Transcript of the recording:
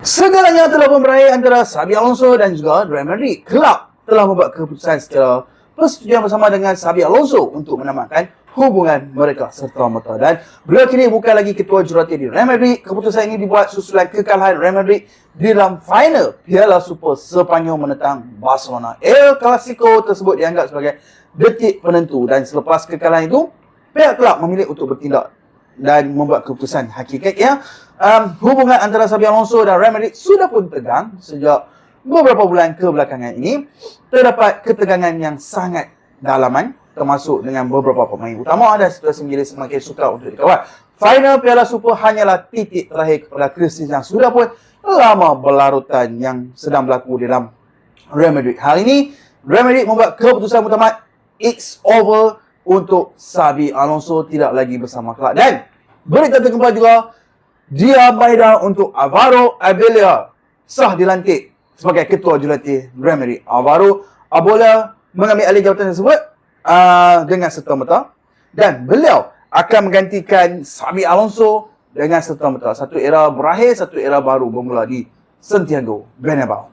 Segalanya telah pun berakhir antara Xabi Alonso dan juga Real Madrid. Kelab telah membuat keputusan secara persetujuan bersama dengan Xabi Alonso untuk menamatkan hubungan mereka serta-merta. Dan beliau kini bukan lagi ketua jurulatih di Real Madrid. Keputusan ini dibuat susulan kekalahan Real Madrid di dalam final Piala Super Sepanyol menentang Barcelona. El Clasico tersebut dianggap sebagai detik penentu, dan selepas kekalahan itu, pihak kelab memilih untuk bertindak dan membuat keputusan. Hakikatnya hubungan antara Xabi Alonso dan Real Madrid sudah pun tegang sejak beberapa bulan kebelakangan ini. Terdapat ketegangan yang sangat dalaman, termasuk dengan beberapa pemain utama, dan situasi menjadi semakin sukar untuk dikawal. Final Piala Super hanyalah titik terakhir kepada krisis yang sudah pun lama berlarutan yang sedang berlaku dalam Real Madrid. Hari ini Real Madrid membuat keputusan mutamat it's over untuk Xabi Alonso tidak lagi bersama kelab. Dan berita terkembang juga, Dia Maeda untuk Alvaro Arbeloa sah dilantik sebagai ketua jurulatih Real Madrid. Alvaro Arbeloa mengambil alih jawatan tersebut dengan serta-merta, dan beliau akan menggantikan Xabi Alonso dengan serta-merta. Satu era berakhir, satu era baru bermula di Santiago Bernabeu.